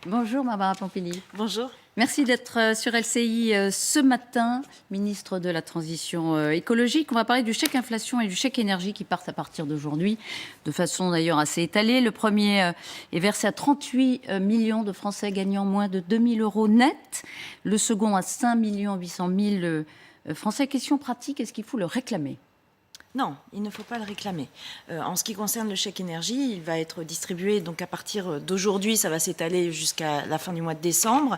Bonjour Barbara Pompili. Bonjour. Merci d'être sur LCI ce matin, ministre de la Transition écologique. On va parler du chèque inflation et du chèque énergie qui partent à partir d'aujourd'hui, de façon d'ailleurs assez étalée. Le premier est versé à 38 millions de Français gagnant moins de 2 000 euros net. Le second à 5 800 000 Français. Question pratique, est-ce qu'il faut le réclamer ? Non, il ne faut pas le réclamer. En ce qui concerne le chèque énergie, il va être distribué, donc à partir d'aujourd'hui, ça va s'étaler jusqu'à la fin du mois de décembre.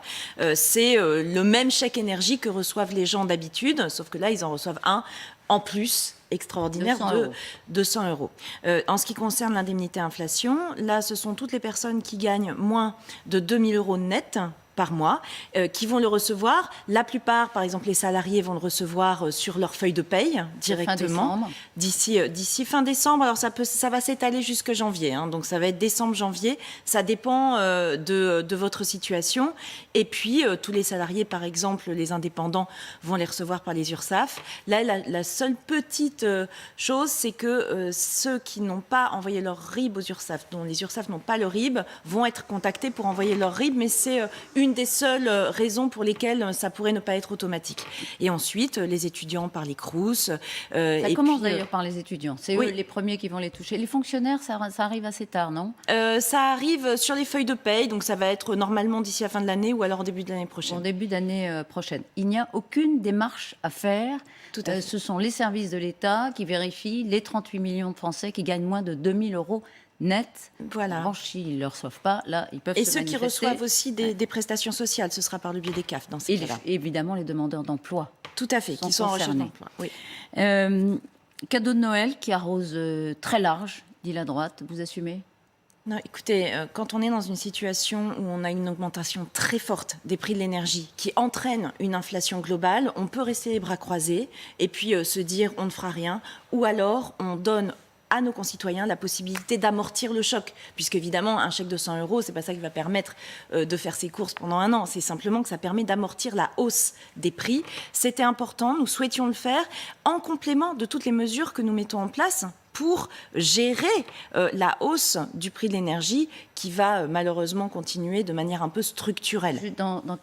C'est le même chèque énergie que reçoivent les gens d'habitude, sauf que là, ils en reçoivent un en plus extraordinaire 200 de euros. 200 euros. En ce qui concerne l'indemnité inflation, là, ce sont toutes les personnes qui gagnent moins de 2 000 euros net par mois, qui vont le recevoir. La plupart, par exemple, les salariés vont le recevoir sur leur feuille de paye directement d'ici fin décembre. Alors ça va s'étaler jusque janvier, hein, donc ça va être décembre-janvier. Ça dépend de votre situation. Et puis tous les salariés, par exemple, les indépendants, vont les recevoir par les URSSAF. Là, la seule petite chose, c'est que ceux qui n'ont pas envoyé leur RIB aux URSSAF, dont les URSSAF n'ont pas le RIB, vont être contactés pour envoyer leur RIB, mais c'est une des seules raisons pour lesquelles ça pourrait ne pas être automatique. Et ensuite, les étudiants par les CROUS. Ça commence d'ailleurs par les étudiants. C'est oui. eux les premiers qui vont les toucher. Les fonctionnaires, ça arrive assez tard, non ? Ça arrive sur les feuilles de paye, donc ça va être normalement d'ici la fin de l'année ou alors au début de l'année prochaine. En début d'année prochaine. Il n'y a aucune démarche à faire. Tout à fait. Ce sont les services de l'État qui vérifient les 38 millions de Français qui gagnent moins de 2 000 euros net. Voilà. En revanche, s'ils ne le reçoivent pas, là, ils peuvent Et se ceux qui manifester. reçoivent aussi des prestations sociales, ce sera par le biais des CAF dans ces cas-là. Et évidemment, les demandeurs d'emploi. Tout à fait, qui sont en recherche concernés. d'emploi. Oui. Cadeau de Noël qui arrose très large, dit la droite. Vous assumez ? Non, écoutez, quand on est dans une situation où on a une augmentation très forte des prix de l'énergie qui entraîne une inflation globale, on peut rester les bras croisés et puis se dire on ne fera rien, ou alors on donne à nos concitoyens la possibilité d'amortir le choc, puisque évidemment un chèque de 100 euros, c'est pas ça qui va permettre de faire ses courses pendant un an, c'est simplement que ça permet d'amortir la hausse des prix. C'était important, nous souhaitions le faire en complément de toutes les mesures que nous mettons en place pour gérer la hausse du prix de l'énergie qui va malheureusement continuer de manière un peu structurelle. À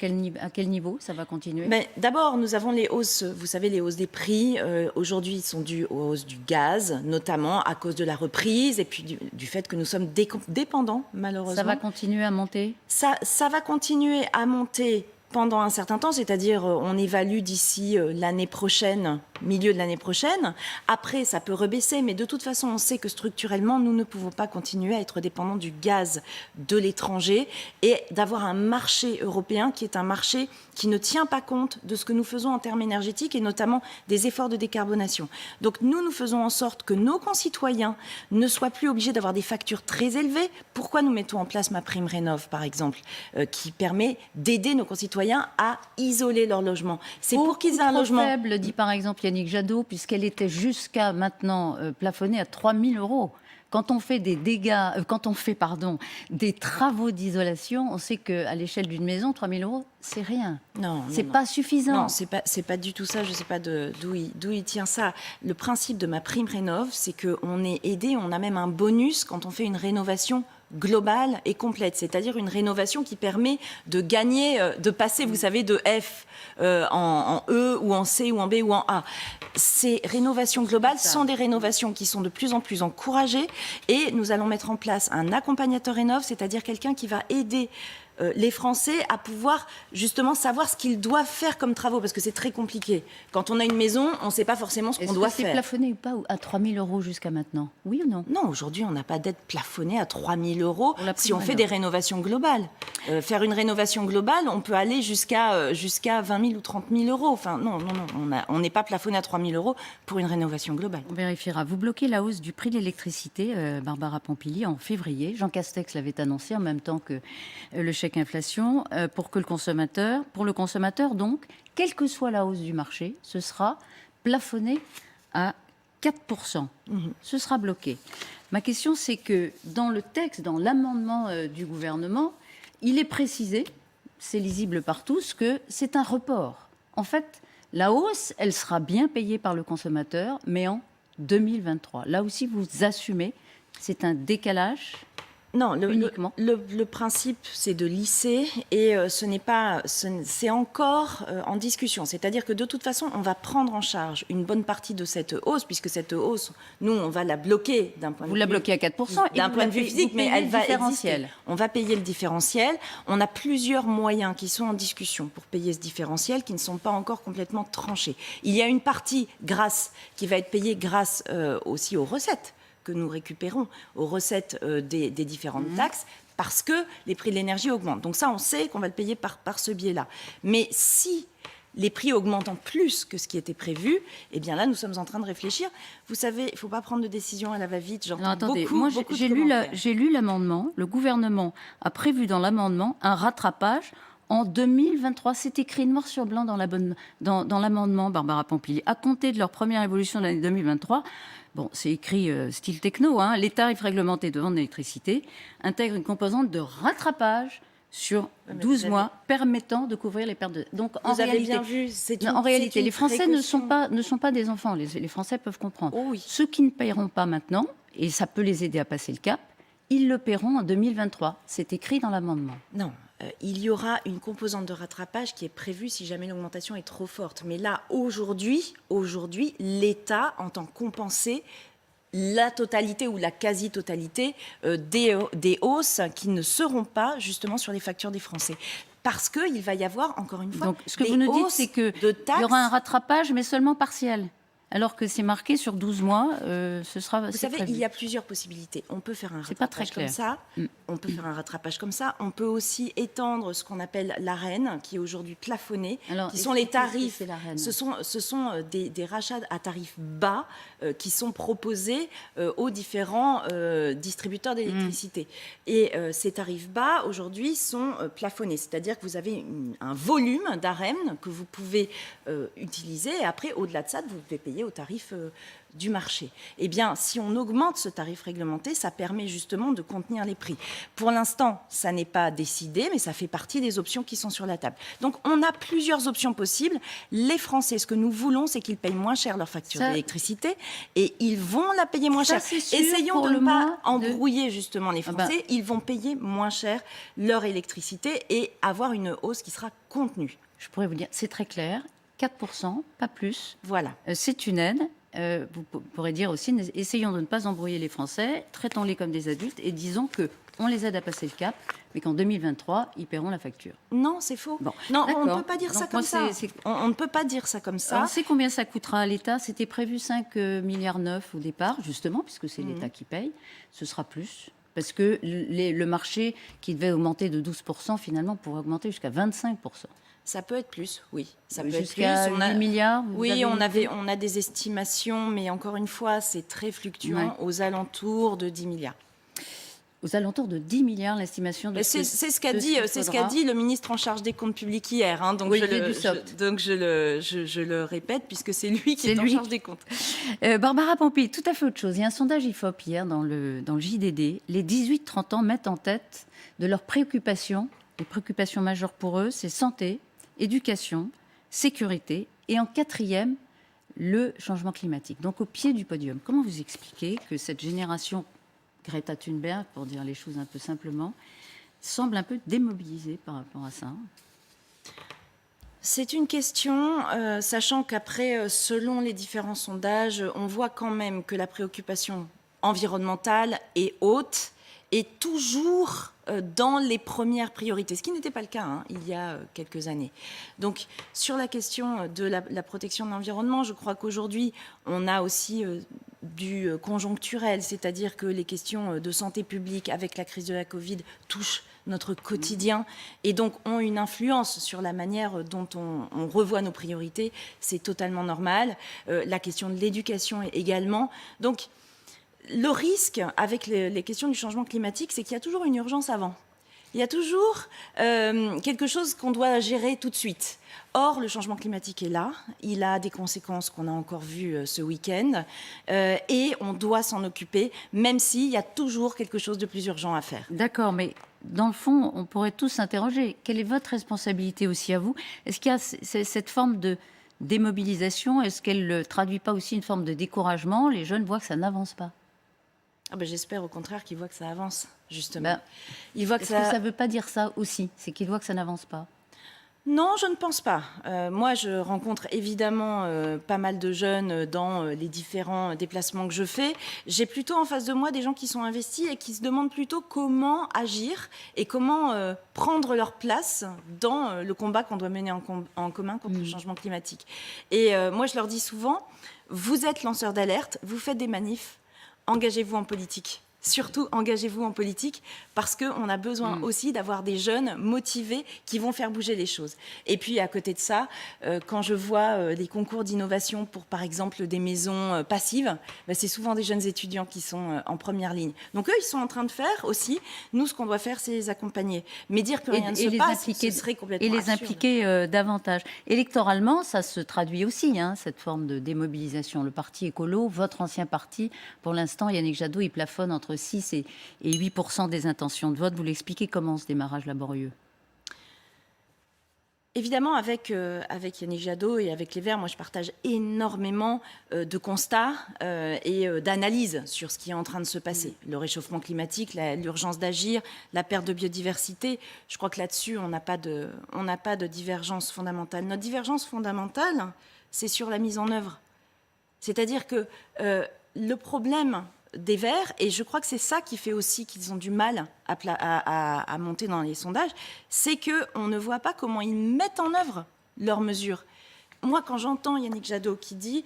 quel niveau ça va continuer ? D'abord, nous avons les hausses, vous savez, les hausses des prix. Aujourd'hui, ils sont dus aux hausses du gaz, notamment à cause de la reprise et puis du fait que nous sommes dépendants, malheureusement. Ça va continuer à monter ? Ça va continuer à monter pendant un certain temps, c'est-à-dire on évalue d'ici l'année prochaine, milieu de l'année prochaine. Après, ça peut rebaisser, mais de toute façon, on sait que structurellement, nous ne pouvons pas continuer à être dépendants du gaz de l'étranger et d'avoir un marché européen qui est un marché qui ne tient pas compte de ce que nous faisons en termes énergétiques et notamment des efforts de décarbonation. Donc nous faisons en sorte que nos concitoyens ne soient plus obligés d'avoir des factures très élevées. Pourquoi nous mettons en place MaPrimeRénov', par exemple, qui permet d'aider nos concitoyens à isoler leur logement. C'est pour qu'ils aient un logement faible, dit par exemple Yannick Jadot, puisqu'elle était jusqu'à maintenant plafonnée à 3 000 euros. Quand on fait des travaux d'isolation, on sait qu'à l'échelle d'une maison, 3 000 euros, c'est rien. Non, c'est pas suffisant. Non, c'est pas du tout ça. Je sais pas d'où il tient ça. Le principe de MaPrimeRénov', c'est qu'on est aidé, on a même un bonus quand on fait une rénovation globale et complète, c'est-à-dire une rénovation qui permet de gagner, de passer, vous savez, de F en E ou en C ou en B ou en A. Ces rénovations globales sont des rénovations qui sont de plus en plus encouragées et nous allons mettre en place un accompagnateur rénov', c'est-à-dire quelqu'un qui va aider les Français à pouvoir justement savoir ce qu'ils doivent faire comme travaux, parce que c'est très compliqué. Quand on a une maison, on ne sait pas forcément ce qu'on doit faire. Est-ce que c'est plafonné ou pas à 3 000 euros jusqu'à maintenant ? Oui ou non ? Non, aujourd'hui, on n'a pas d'aide plafonnée à 3 000 euros si on fait des rénovations globales. Faire une rénovation globale, on peut aller jusqu'à 20 000 ou 30 000 euros. Enfin, non, on n'est pas plafonné à 3 000 euros pour une rénovation globale. On vérifiera. Vous bloquez la hausse du prix de l'électricité, Barbara Pompili, en février. Jean Castex l'avait annoncé en même temps que le chèque inflation pour le consommateur donc, quelle que soit la hausse du marché, ce sera plafonné à 4%. Ce sera bloqué. Ma question, c'est que dans le texte, dans l'amendement du gouvernement, il est précisé, c'est lisible par tous, que c'est un report. En fait, la hausse, elle sera bien payée par le consommateur, mais en 2023. Là aussi, vous assumez, c'est un décalage. Non, uniquement. le principe, c'est de lisser et c'est encore en discussion. C'est-à-dire que de toute façon, on va prendre en charge une bonne partie de cette hausse, puisque cette hausse, nous, on va la bloquer d'un point de Vous vue... la bloquez à 4% et d'un vous point la de vue payez- physique, vous mais payez elle le va différentiel. exister. On va payer le différentiel. On a plusieurs moyens qui sont en discussion pour payer ce différentiel, qui ne sont pas encore complètement tranchés. Il y a une partie qui va être payée grâce aussi aux recettes que nous récupérons, aux recettes des différentes taxes, parce que les prix de l'énergie augmentent. Donc ça, on sait qu'on va le payer par ce biais-là. Mais si les prix augmentent en plus que ce qui était prévu, eh bien là, nous sommes en train de réfléchir. Vous savez, il ne faut pas prendre de décision à la va-vite. Alors, J'entends attendez, beaucoup, moi beaucoup de j'ai commentaires. lu l'amendement. Le gouvernement a prévu dans l'amendement un rattrapage en 2023. C'est écrit noir sur blanc dans l'amendement, Barbara Pompili. À compter de leur première évolution de l'année 2023, bon, c'est écrit style techno, hein, les tarifs réglementés de vente d'électricité intègrent une composante de rattrapage sur mais 12 vous avez- mois permettant de couvrir les pertes de... Donc, en Vous avez réalité, bien vu, en réalité, les Français ne sont précaution. pas des enfants. Les Français peuvent comprendre. Oh oui. Ceux qui ne paieront pas maintenant, et ça peut les aider à passer le cap, ils le paieront en 2023. C'est écrit dans l'amendement. Non, il y aura une composante de rattrapage qui est prévue si jamais l'augmentation est trop forte. Mais là, aujourd'hui, l'État entend compenser la totalité ou la quasi-totalité des hausses qui ne seront pas justement sur les factures des Français. Parce qu'il va y avoir, encore une fois, Donc, ce que des vous nous dites, hausses c'est qu'il de taxes. y aura un rattrapage, mais seulement partiel. Alors que c'est marqué sur 12 mois, ce sera. Vous savez, prévu. il y a plusieurs possibilités. On peut faire un C'est pas très rattrapage comme clair. ça. On peut faire un rattrapage comme ça. On peut aussi étendre ce qu'on appelle l'Arenh, qui est aujourd'hui plafonnée, Alors, qui sont les expliquez ce que tarifs. c'est l'Arenh. Ce sont des rachats à tarifs bas qui sont proposés aux différents distributeurs d'électricité. Et ces tarifs bas, aujourd'hui, sont plafonnés. C'est-à-dire que vous avez un volume d'Arenh que vous pouvez utiliser. Et après, au-delà de ça, vous devez payer au tarif du marché. Eh bien, si on augmente ce tarif réglementé, ça permet justement de contenir les prix. Pour l'instant, ça n'est pas décidé, mais ça fait partie des options qui sont sur la table. Donc, on a plusieurs options possibles. Les Français, ce que nous voulons, c'est qu'ils payent moins cher leur facture d'électricité et ils vont la payer moins cher. c'est sûr, Essayons pour de le ne pas mois embrouiller justement les Ah ben. Français. Ils vont payer moins cher leur électricité et avoir une hausse qui sera contenue. Je pourrais vous dire, c'est très clair, 4%, pas plus. Voilà. C'est une aide. Vous pourrez dire aussi, essayons de ne pas embrouiller les Français, traitons-les comme des adultes et disons qu'on les aide à passer le cap, mais qu'en 2023, ils paieront la facture. Non, c'est faux. Bon, non, on ne d'accord. peut pas dire ça Donc comme moi, ça. c'est- On ne peut pas dire ça comme ça. On sait combien ça coûtera à l'État. C'était prévu 5 milliards 9 au départ, justement, puisque c'est l'État qui paye. Ce sera plus. Parce que le marché qui devait augmenter de 12%, finalement, pourrait augmenter jusqu'à 25%. Ça peut être plus, oui. Ça peut être plus. Jusqu'à 8 milliards vous Oui, avez une idée on a des estimations, mais encore une fois, c'est très fluctuant, Ouais. aux alentours de 10 milliards. Aux alentours de 10 milliards, l'estimation de C'est ce qu'a de dit, qu'il c'est ce faudra. qu'a dit le ministre en charge des comptes publics hier. Hein, donc Olivier Dussopt. je le répète, puisque c'est lui qui C'est est en lui. charge des comptes. Barbara Pompili, tout à fait autre chose. Il y a un sondage IFOP hier dans le JDD. Les 18-30 ans mettent en tête de leurs préoccupations, les préoccupations majeures pour eux, c'est santé, éducation, sécurité et en quatrième, le changement climatique. Donc au pied du podium. Comment vous expliquez que cette génération Greta Thunberg, pour dire les choses un peu simplement, semble un peu démobilisée par rapport à ça? C'est une question, sachant qu'après, selon les différents sondages, on voit quand même que la préoccupation environnementale est haute et toujours dans les premières priorités, ce qui n'était pas le cas hein, il y a quelques années. Donc, sur la question de la protection de l'environnement, je crois qu'aujourd'hui, on a aussi du conjoncturel, c'est-à-dire que les questions de santé publique avec la crise de la Covid touchent notre quotidien et donc ont une influence sur la manière dont on revoit nos priorités. C'est totalement normal. La question de l'éducation également. Donc, le risque avec les questions du changement climatique, c'est qu'il y a toujours une urgence avant. Il y a toujours quelque chose qu'on doit gérer tout de suite. Or, le changement climatique est là. Il a des conséquences qu'on a encore vues ce week-end. Et on doit s'en occuper, même s'il y a toujours quelque chose de plus urgent à faire. D'accord, mais dans le fond, on pourrait tous s'interroger. Quelle est votre responsabilité aussi à vous? Est-ce qu'il y a cette forme de démobilisation? Est-ce qu'elle ne traduit pas aussi une forme de découragement? Les jeunes voient que ça n'avance pas. Ah ben, j'espère au contraire qu'ils voient que ça avance, justement. Ben, Ils voient que est-ce que ça ne veut pas dire ça aussi? C'est qu'ils voient que ça n'avance pas? Non, je ne pense pas. Moi, je rencontre évidemment pas mal de jeunes dans les différents déplacements que je fais. J'ai plutôt en face de moi des gens qui sont investis et qui se demandent plutôt comment agir et comment prendre leur place dans le combat qu'on doit mener en commun contre le changement climatique. Et moi, je leur dis souvent, vous êtes lanceurs d'alerte, vous faites des manifs, engagez-vous en politique. Surtout, engagez-vous en politique parce qu'on a besoin aussi d'avoir des jeunes motivés qui vont faire bouger les choses. Et puis, à côté de ça, quand je vois les concours d'innovation pour, par exemple, des maisons passives, bah, c'est souvent des jeunes étudiants qui sont en première ligne. Donc, eux, ils sont en train de faire aussi. Nous, ce qu'on doit faire, c'est les accompagner. Mais dire que rien ne se passe, ce serait complètement Et les absurde. impliquer davantage. Électoralement, ça se traduit aussi, hein, cette forme de démobilisation. Le parti écolo, votre ancien parti, pour l'instant, Yannick Jadot, il plafonne entre 6 et 8% des intentions de vote. Vous l'expliquez comment, ce démarrage laborieux? Évidemment, avec Yannick Jadot et avec les Verts, moi, je partage énormément de constats et d'analyses sur ce qui est en train de se passer. Le réchauffement climatique, l'urgence d'agir, la perte de biodiversité. Je crois que là-dessus, on n'a pas de divergence fondamentale. Notre divergence fondamentale, c'est sur la mise en œuvre. C'est-à-dire que le problème des Verts, et je crois que c'est ça qui fait aussi qu'ils ont du mal à monter dans les sondages, c'est qu'on ne voit pas comment ils mettent en œuvre leurs mesures. Moi, quand j'entends Yannick Jadot qui dit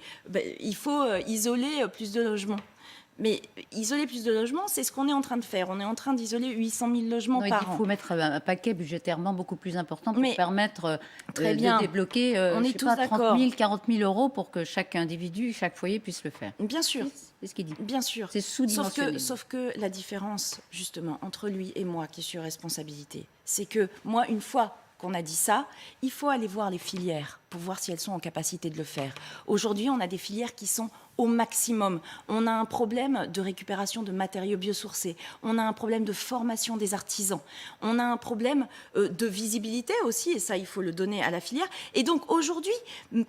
il faut isoler plus de logements, mais isoler plus de logements, c'est ce qu'on est en train de faire. On est en train d'isoler 800 000 logements par an. Il faut mettre un paquet budgétairement beaucoup plus important pour permettre très bien. de débloquer on est tous d'accord. 30 000, 40 000 euros pour que chaque individu, chaque foyer puisse le faire. Bien sûr. C'est ce qu'il dit. Bien sûr. C'est sous-dimensionné. Sauf que la différence, justement, entre lui et moi, qui suis responsabilité, c'est que moi, une fois qu'on a dit ça, il faut aller voir les filières pour voir si elles sont en capacité de le faire. Aujourd'hui, on a des filières qui sont au maximum. On a un problème de récupération de matériaux biosourcés. On a un problème de formation des artisans. On a un problème de visibilité aussi, et ça, il faut le donner à la filière. Et donc, aujourd'hui,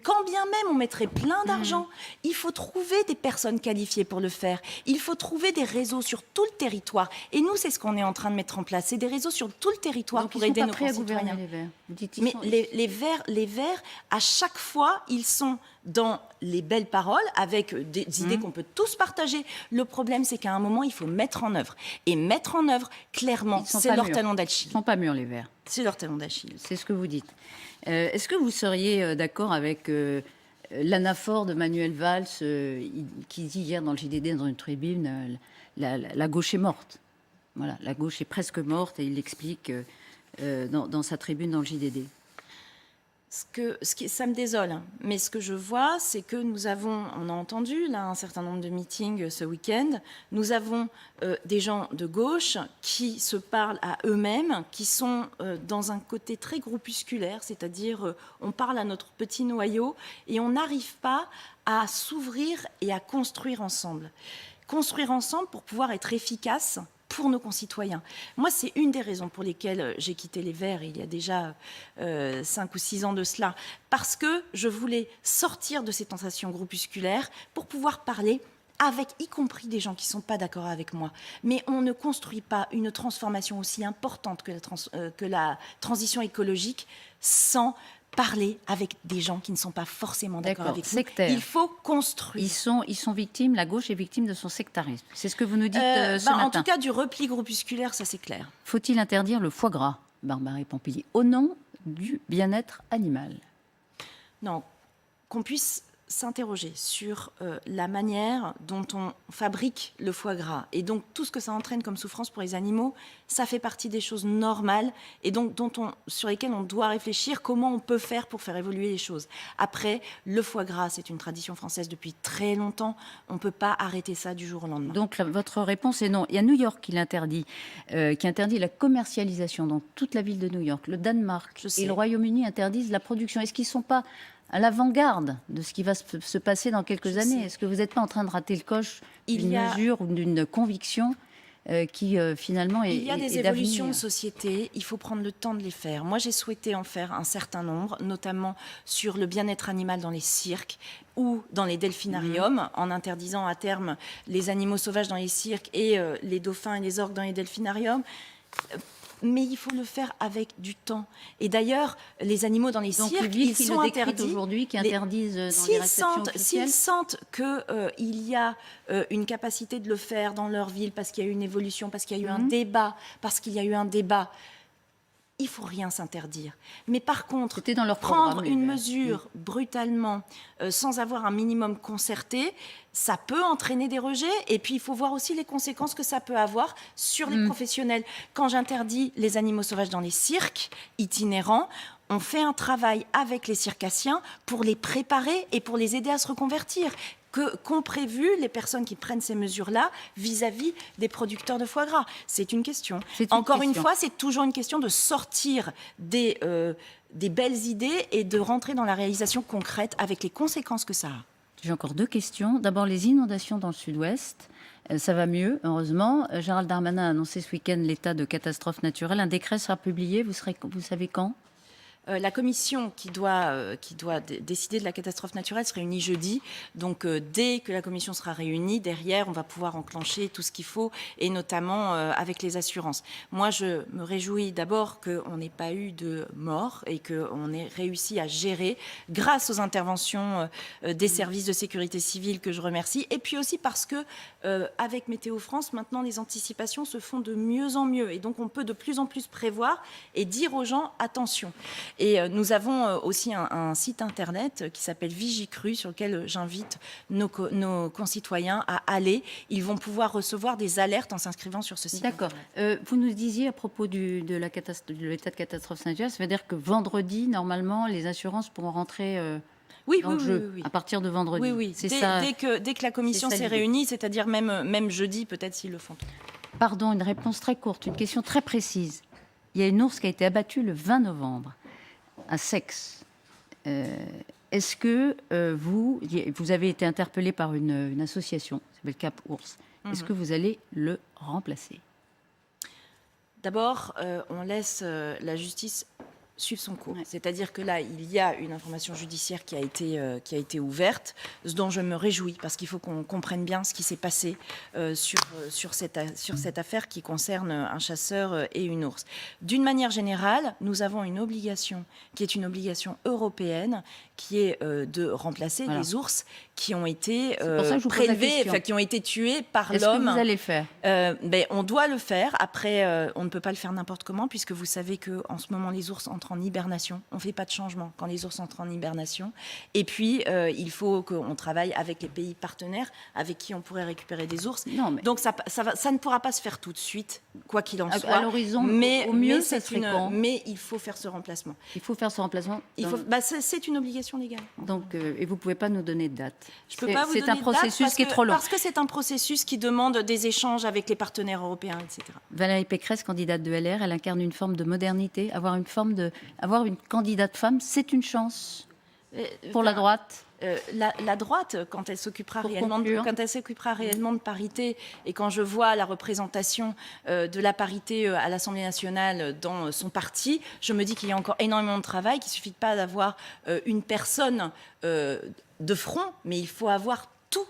quand bien même on mettrait plein d'argent, il faut trouver des personnes qualifiées pour le faire. Il faut trouver des réseaux sur tout le territoire. Et nous, c'est ce qu'on est en train de mettre en place. C'est des réseaux sur tout le territoire donc, pour aider nos concitoyens. À gouverner, les Verts. Vous dites, mais les Verts, à chaque fois, ils sont dans les belles paroles, avec des idées qu'on peut tous partager. Le problème, c'est qu'à un moment, il faut mettre en œuvre. Et mettre en œuvre, clairement, c'est leur talon d'Achille. Ils ne sont pas mûrs, les Verts. C'est leur talon d'Achille. C'est ce que vous dites. Est-ce que vous seriez d'accord avec l'anaphore de Manuel Valls, qui dit hier dans le JDD, dans une tribune, la gauche est morte. Voilà, la gauche est presque morte, et il l'explique dans sa tribune dans le JDD. Ça me désole, mais ce que je vois, c'est que on a entendu là un certain nombre de meetings ce week-end, nous avons des gens de gauche qui se parlent à eux-mêmes, qui sont dans un côté très groupusculaire, c'est-à-dire on parle à notre petit noyau et on n'arrive pas à s'ouvrir et à construire ensemble. Construire ensemble pour pouvoir être efficace pour nos concitoyens. Moi, c'est une des raisons pour lesquelles j'ai quitté les Verts il y a déjà 5 ou 6 ans de cela, parce que je voulais sortir de ces tentations groupusculaires pour pouvoir parler avec, y compris des gens qui ne sont pas d'accord avec moi. Mais on ne construit pas une transformation aussi importante que la transition écologique sans parler avec des gens qui ne sont pas forcément d'accord avec nous. Il faut construire. Ils sont victimes, la gauche est victime de son sectarisme. C'est ce que vous nous dites ce matin. En tout cas, du repli groupusculaire, ça c'est clair. Faut-il interdire le foie gras, Barbara Pompili, au nom du bien-être animal? Non, qu'on puisse s'interroger sur la manière dont on fabrique le foie gras et donc tout ce que ça entraîne comme souffrance pour les animaux, ça fait partie des choses normales et donc sur lesquelles on doit réfléchir comment on peut faire pour faire évoluer les choses. Après, le foie gras, c'est une tradition française depuis très longtemps. On ne peut pas arrêter ça du jour au lendemain. Donc votre réponse est non. Il y a New York qui interdit la commercialisation dans toute la ville de New York. Le Danemark et le Royaume-Uni interdisent la production. Est-ce qu'ils ne sont pas à l'avant-garde de ce qui va se passer dans quelques années? Est-ce que vous n'êtes pas en train de rater le coche d'une mesure ou d'une conviction qui finalement est Il y a des est évolutions de d'avenir. société, il faut prendre le temps de les faire. Moi, j'ai souhaité en faire un certain nombre, notamment sur le bien-être animal dans les cirques ou dans les delphinariums, en interdisant à terme les animaux sauvages dans les cirques et les dauphins et les orques dans les delphinariums. Mais il faut le faire avec du temps. Et d'ailleurs, les animaux dans les Donc les cirques, villes ils qui sont le décrètent interdits. aujourd'hui, qui Les- interdisent dans les S'ils réceptions sentent, officielles. s'ils sentent qu'il y a une capacité de le faire dans leur ville, parce qu'il y a eu une évolution, parce qu'il y a eu un débat, parce qu'il y a eu un débat, il faut rien s'interdire. Mais par contre, C'était dans leur prendre programme, une les- mesure brutalement, sans avoir un minimum concerté, ça peut entraîner des rejets. Et puis, il faut voir aussi les conséquences que ça peut avoir sur les professionnels. Quand j'interdis les animaux sauvages dans les cirques itinérants, on fait un travail avec les circassiens pour les préparer et pour les aider à se reconvertir. Qu'ont prévu les personnes qui prennent ces mesures-là vis-à-vis des producteurs de foie gras? C'est une question. C'est une Encore une question. fois, c'est toujours une question de sortir des belles idées et de rentrer dans la réalisation concrète avec les conséquences que ça a. J'ai encore 2 questions. D'abord, les inondations dans le sud-ouest. Ça va mieux, heureusement. Gérald Darmanin a annoncé ce week-end l'état de catastrophe naturelle. Un décret sera publié. Vous savez quand? La commission qui doit décider de la catastrophe naturelle se réunit jeudi. Donc, dès que la commission sera réunie, derrière, on va pouvoir enclencher tout ce qu'il faut, et notamment avec les assurances. Moi, je me réjouis d'abord qu'on n'ait pas eu de mort et qu'on ait réussi à gérer grâce aux interventions des services de sécurité civile que je remercie. Et puis aussi parce que, avec Météo France, maintenant, les anticipations se font de mieux en mieux. Et donc, on peut de plus en plus prévoir et dire aux gens, attention. Et nous avons aussi un site internet qui s'appelle Vigicru, sur lequel j'invite nos concitoyens à aller. Ils vont pouvoir recevoir des alertes en s'inscrivant sur ce site. D'accord. Vous nous disiez à propos de l'état de catastrophe naturelle, ça veut dire que vendredi, normalement, les assurances pourront rentrer Oui, dans le jeu, à partir de vendredi. Oui, oui. C'est Dès, ça. dès que la commission c'est ça s'est l'idée. réunie, c'est-à-dire même jeudi, peut-être s'ils le font. Pardon, une réponse très courte, une question très précise. Il y a une ours qui a été abattue le 20 novembre à Seix. Est-ce que vous avez été interpellé par une association qui s'appelle Cap Ours? Est-ce que vous allez le remplacer? D'abord, on laisse la justice suivre son cours. C'est-à-dire que là, il y a une information judiciaire qui a été ouverte, ce dont je me réjouis, parce qu'il faut qu'on comprenne bien ce qui s'est passé sur cette affaire qui concerne un chasseur et une ours. D'une manière générale, nous avons une obligation, qui est une obligation européenne, qui est de remplacer les ours qui ont été pour ça que je vous pose la prélevés, question. enfin, qui ont été tués par Est-ce que l'homme. vous allez le faire? On doit le faire. Après, on ne peut pas le faire n'importe comment, puisque vous savez qu'en ce moment, les ours entrent en hibernation. On ne fait pas de changement quand les ours entrent en hibernation. Et puis, il faut qu'on travaille avec les pays partenaires avec qui on pourrait récupérer des ours. Non, mais- Donc, ça ne pourra pas se faire tout de suite, quoi qu'il en soit. À l'horizon, mais, au mieux, mais ça c'est serait quand? mais il faut faire ce remplacement. Il faut faire ce remplacement. C'est une obligation légale. Donc, et vous ne pouvez pas nous donner de date. Je peux pas vous C'est donner un de date processus parce qui est trop long. Parce que c'est un processus qui demande des échanges avec les partenaires européens, etc. Valérie Pécresse, candidate de LR, elle incarne une forme de modernité. Avoir une candidate femme, c'est une chance pour la droite. La droite, quand elle s'occupera Pour réellement, conclure. de parité, et quand je vois la représentation de la parité à l'Assemblée nationale dans son parti, je me dis qu'il y a encore énormément de travail, qu'il ne suffit pas d'avoir une personne de front, mais il faut avoir tout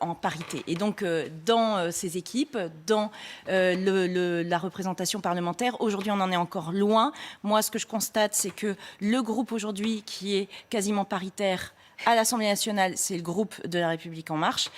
en parité. Et donc, dans ces équipes, dans la représentation parlementaire, aujourd'hui, on en est encore loin. Moi, ce que je constate, c'est que le groupe aujourd'hui qui est quasiment paritaire à l'Assemblée nationale, c'est le groupe de La République En Marche.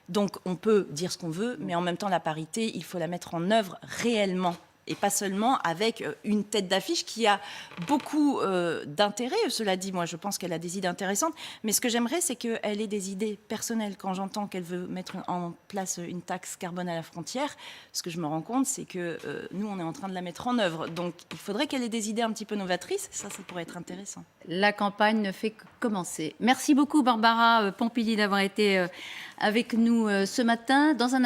Donc, on peut dire ce qu'on veut, mais en même temps, la parité, il faut la mettre en œuvre réellement. Et pas seulement avec une tête d'affiche qui a beaucoup d'intérêt. Cela dit, moi, je pense qu'elle a des idées intéressantes. Mais ce que j'aimerais, c'est qu'elle ait des idées personnelles. Quand j'entends qu'elle veut mettre en place une taxe carbone à la frontière, ce que je me rends compte, c'est que nous, on est en train de la mettre en œuvre. Donc, il faudrait qu'elle ait des idées un petit peu novatrices. Ça pourrait être intéressant. La campagne ne fait que commencer. Merci beaucoup, Barbara Pompili, d'avoir été avec nous ce matin. Dans un